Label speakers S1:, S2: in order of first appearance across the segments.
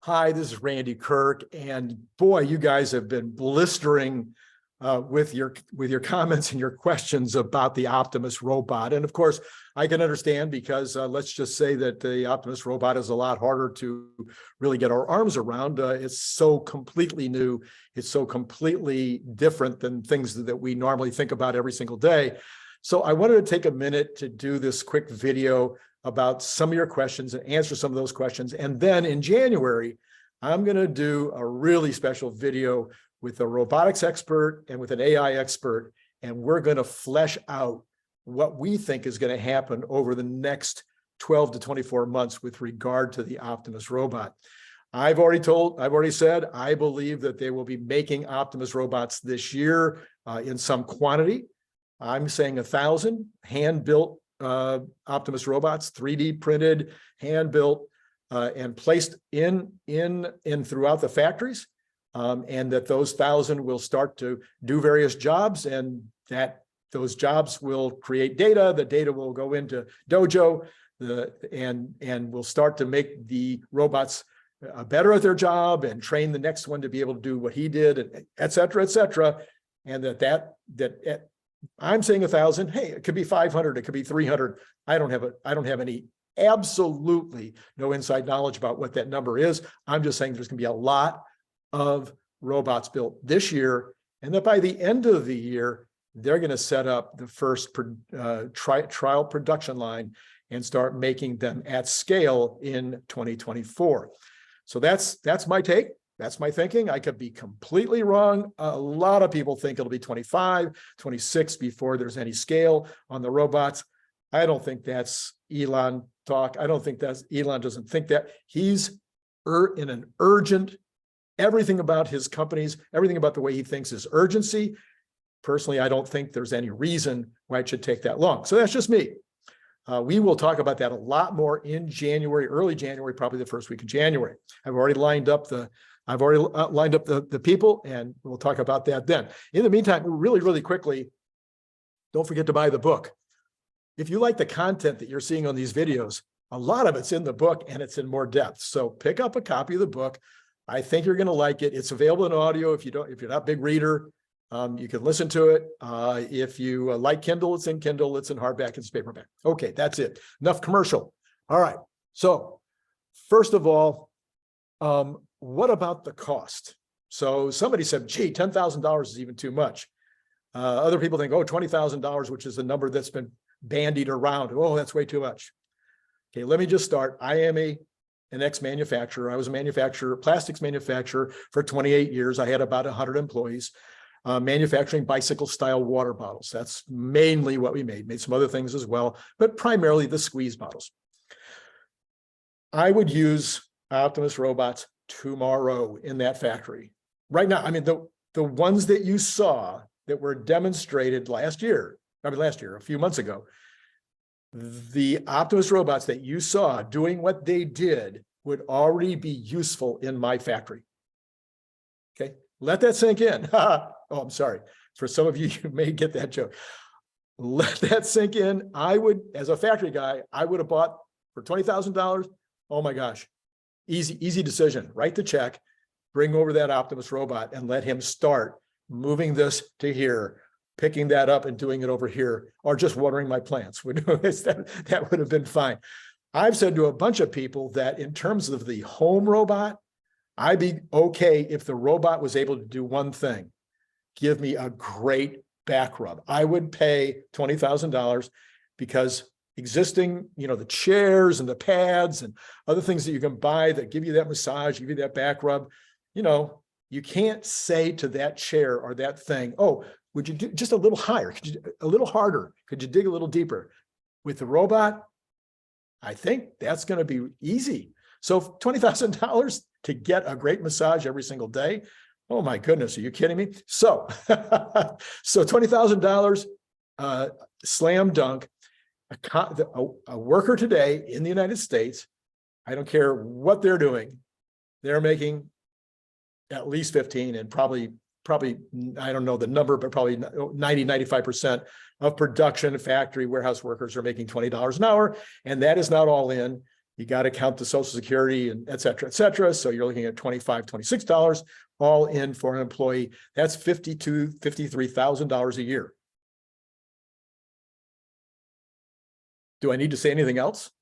S1: Hi, this is Randy Kirk, and boy, you guys have been blistering with your comments and your questions about the Optimus robot. And of course, I can understand because let's just say that the Optimus robot is a lot harder to really get our arms around. It's so completely new. It's so completely different than things that we normally think about every single day. So I wanted to take a minute to do this quick video about some of your questions and answer some of those questions. And then in January, I'm going to do a really special video with a robotics expert and with an AI expert, and we're going to flesh out what we think is going to happen over the next 12 to 24 months with regard to the Optimus robot. I've already said, I believe that they will be making Optimus robots this year in some quantity. I'm saying 1,000 hand-built Optimus robots, 3D printed, hand-built, and placed in throughout the factories, and that those 1,000 will start to do various jobs, and that those jobs will create data. The data will go into Dojo, and will start to make the robots better at their job and train the next one to be able to do what he did, and et cetera, et cetera. And that I'm saying 1,000. Hey, it could be 500. It could be 300. I don't have any absolutely no inside knowledge about what that number is. I'm just saying there's going to be a lot of robots built this year, and that by the end of the year, they're going to set up the first trial production line and start making them at scale in 2024. So that's my take. That's my thinking. I could be completely wrong. A lot of people think it'll be 25, 26 before there's any scale on the robots. I don't think that's Elon talk. I don't think Elon doesn't think that. He's in an urgent, everything about his companies, everything about the way he thinks is urgency. Personally, I don't think there's any reason why it should take that long. So that's just me. We will talk about that a lot more in January, early January, probably the first week of January. I've already lined up the people, and we'll talk about that then. In the meantime, really quickly, don't forget to buy the book. If you like the content that you're seeing on these videos, a lot of it's in the book and it's in more depth. So pick up a copy of the book. I think you're going to like it. It's available in audio. If you're not a big reader, you can listen to it. If you like Kindle, it's in Kindle, it's in hardback, it's paperback. Okay, that's it. Enough commercial. All right. So first of all, what about the cost? So somebody said, gee, $10,000 is even too much. Other people think, oh, $20,000, which is the number that's been bandied around. Oh, that's way too much. Okay, let me just start. I am an ex-manufacturer. I was a plastics manufacturer for 28 years. I had about 100 employees, manufacturing bicycle-style water bottles. That's mainly what we made some other things as well, but primarily the squeeze bottles. I would use Optimus robots tomorrow in that factory. Right now, I mean, the ones that you saw that were demonstrated a few months ago, the Optimus robots that you saw doing what they did would already be useful in my factory. Okay, let that sink in. Oh, I'm sorry. For some of you, you may get that joke. Let that sink in. I would, as a factory guy, I would have bought for $20,000. Oh my gosh, easy decision. Write the check, bring over that Optimus robot, and let him start moving this to here, picking that up and doing it over here, or just watering my plants. That would have been fine. I've said to a bunch of people that in terms of the home robot, I'd be okay if the robot was able to do one thing: give me a great back rub. I would pay $20,000 because existing, the chairs and the pads and other things that you can buy that give you that massage, give you that back rub, you can't say to that chair or that thing, oh, would you do just a little higher? Could you a little harder? Could you dig a little deeper? With the robot, I think that's going to be easy. So $20,000 to get a great massage every single day. Oh my goodness, are you kidding me? So, so $20,000, slam dunk. A worker today in the United States, I don't care what they're doing, they're making at least 15 and probably, I don't know the number, but probably 90-95% of production factory warehouse workers are making $20 an hour. And that is not all in. You got to count the Social Security and et cetera, et cetera. So you're looking at $25, $26 all in for an employee. That's $52,000, $53,000 a year. Do I need to say anything else? It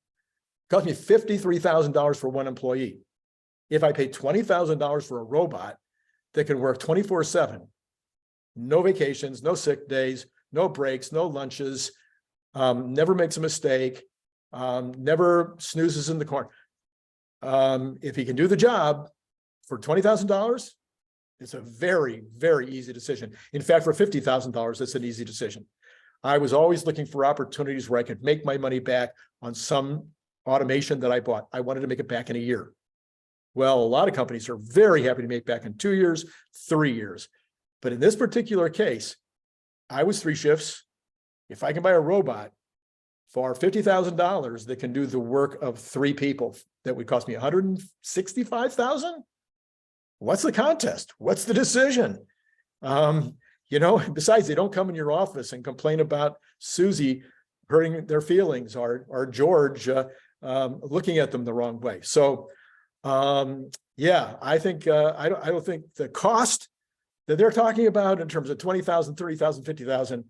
S1: cost me $53,000 for one employee. If I pay $20,000 for a robot that can work 24/7, no vacations, no sick days, no breaks, no lunches, never makes a mistake, never snoozes in the corner. If he can do the job for $20,000, it's a very, very easy decision. In fact, for $50,000, it's an easy decision. I was always looking for opportunities where I could make my money back on some automation that I bought. I wanted to make it back in a year. Well, a lot of companies are very happy to make back in 2 years, 3 years. But in this particular case, I was 3 shifts. If I can buy a robot for $50,000 that can do the work of 3 people, that would cost me $165,000. What's the contest? What's the decision? Besides, they don't come in your office and complain about Susie hurting their feelings or George looking at them the wrong way. So, yeah, I think I don't think the cost that they're talking about in terms of 20,000, 30,000, 50,000,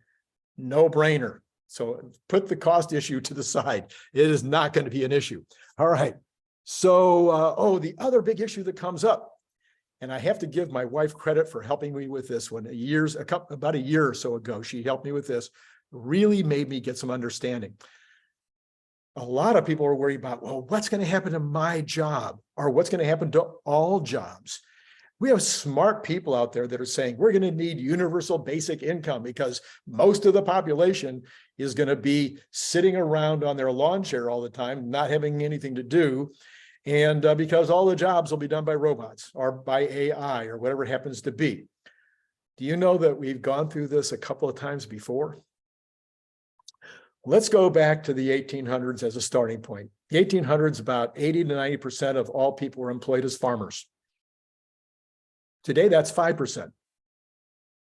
S1: no brainer. So put the cost issue to the side. It is not going to be an issue. All right. So, the other big issue that comes up, and I have to give my wife credit for helping me with this one about a year or so ago, she helped me with this, really made me get some understanding. A lot of people are worried about, well, what's going to happen to my job, or what's going to happen to all jobs? We have smart people out there that are saying we're going to need universal basic income because most of the population is going to be sitting around on their lawn chair all the time, not having anything to do. And because all the jobs will be done by robots or by AI or whatever it happens to be. Do you know that we've gone through this a couple of times before? Let's go back to the 1800s as a starting point. The 1800s, about 80 to 90% of all people were employed as farmers. Today, that's 5%.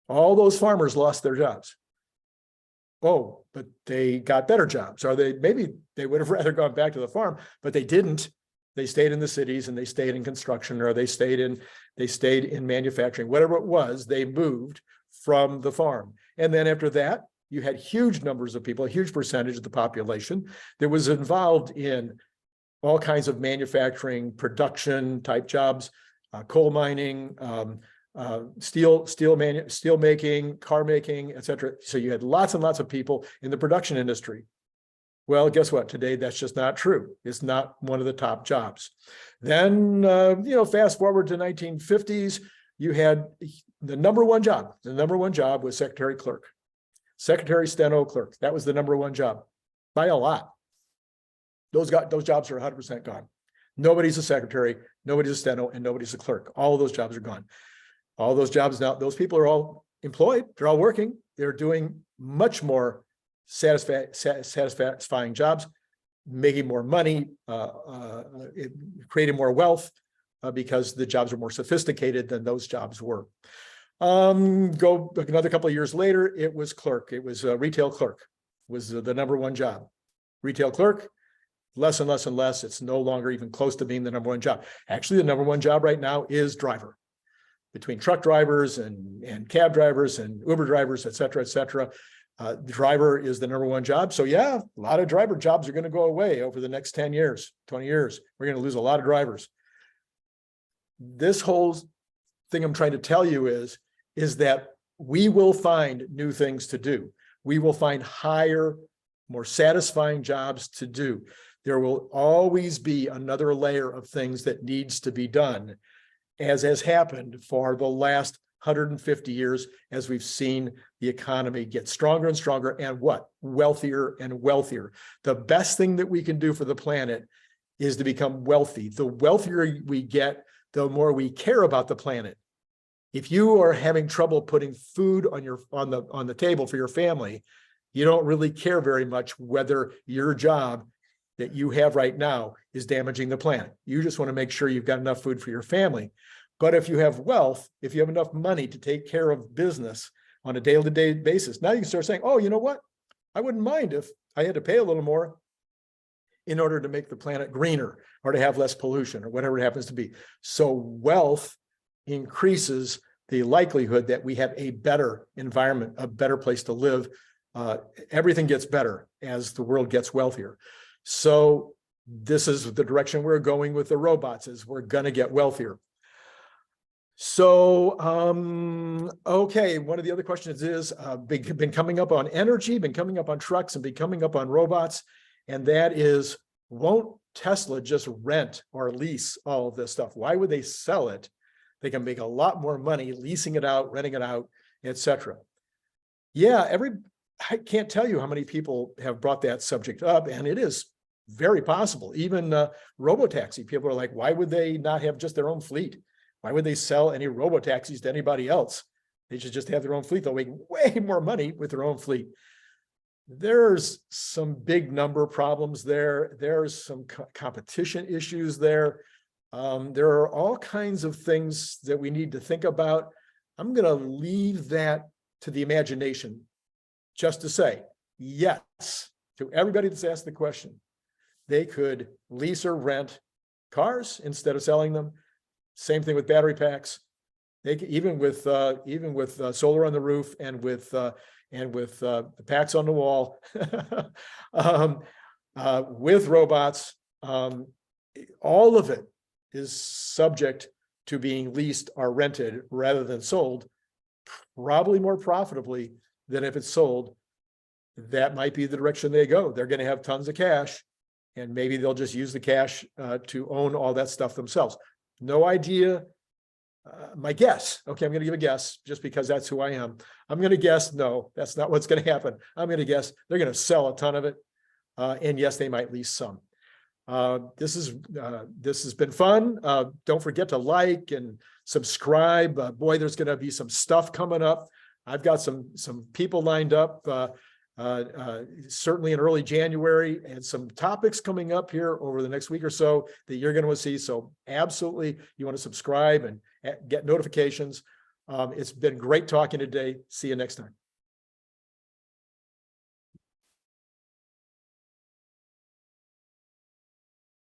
S1: All those farmers lost their jobs. Oh, but they got better jobs. Or maybe they would have rather gone back to the farm, but they didn't. They stayed in the cities and they stayed in construction, or they stayed in manufacturing, whatever it was, they moved from the farm. And then after that, you had huge numbers of people, a huge percentage of the population that was involved in all kinds of manufacturing, production type jobs, coal mining, steel making, car making, et cetera. So you had lots and lots of people in the production industry. Well, guess what? Today, that's just not true. It's not one of the top jobs. Then, fast forward to 1950s, you had the number one job. The number one job was secretary clerk, secretary steno clerk. That was the number one job by a lot. Those jobs are 100% gone. Nobody's a secretary, nobody's a steno, and nobody's a clerk. All of those jobs are gone. All those jobs now, those people are all employed. They're all working. They're doing much more satisfying jobs, making more money, creating more wealth because the jobs are more sophisticated than those jobs were. Go another couple of years later, it was clerk. It was retail clerk was the number one job. Retail clerk, less and less and less. It's no longer even close to being the number one job. Actually, the number one job right now is driver. Between truck drivers and cab drivers and Uber drivers, et cetera, et cetera. Driver is the number one job. So yeah, a lot of driver jobs are going to go away over the next 10 years, 20 years. We're going to lose a lot of drivers. This whole thing I'm trying to tell you is that we will find new things to do. We will find higher, more satisfying jobs to do. There will always be another layer of things that needs to be done, as has happened for the last 150 years, as we've seen the economy get stronger and stronger and wealthier and wealthier. The best thing that we can do for the planet is to become wealthy. The wealthier we get, the more we care about the planet. If you are having trouble putting food on the table for your family, you don't really care very much whether your job that you have right now is damaging the planet. You just want to make sure you've got enough food for your family. But if you have wealth, if you have enough money to take care of business on a day-to-day basis, now you can start saying, oh, you know what? I wouldn't mind if I had to pay a little more in order to make the planet greener or to have less pollution or whatever it happens to be. So wealth increases the likelihood that we have a better environment, a better place to live. Everything gets better as the world gets wealthier. So this is the direction we're going with the robots, is we're going to get wealthier. So, okay, one of the other questions is been coming up on energy, been coming up on trucks, and been coming up on robots. And that is, won't Tesla just rent or lease all of this stuff? Why would they sell it? They can make a lot more money leasing it out, renting it out, etc. Yeah, I can't tell you how many people have brought that subject up, and it is very possible. Even robotaxi, people are like, why would they not have just their own fleet? Why would they sell any robotaxis to anybody else? They should just have their own fleet. They'll make way more money with their own fleet. There's some big number problems there. There's some competition issues there. There are all kinds of things that we need to think about. I'm going to leave that to the imagination, just to say, yes, to everybody that's asked the question, they could lease or rent cars instead of selling them. Same thing with battery packs. They could, even with solar on the roof and with the packs on the wall, with robots, all of it is subject to being leased or rented rather than sold, probably more profitably than if it's sold. That might be the direction they go. They're going to have tons of cash, and maybe they'll just use the cash to own all that stuff themselves. No idea. My guess, okay, I'm going to give a guess just because that's who I am. I'm going to guess, no, that's not what's going to happen. I'm going to guess they're going to sell a ton of it. And yes, they might lease some. This has been fun. Don't forget to like and subscribe. Boy, there's going to be some stuff coming up. I've got some people lined up, certainly in early January, and some topics coming up here over the next week or so that you're going to see. So absolutely, you want to subscribe and get notifications. It's been great talking today. See you next time.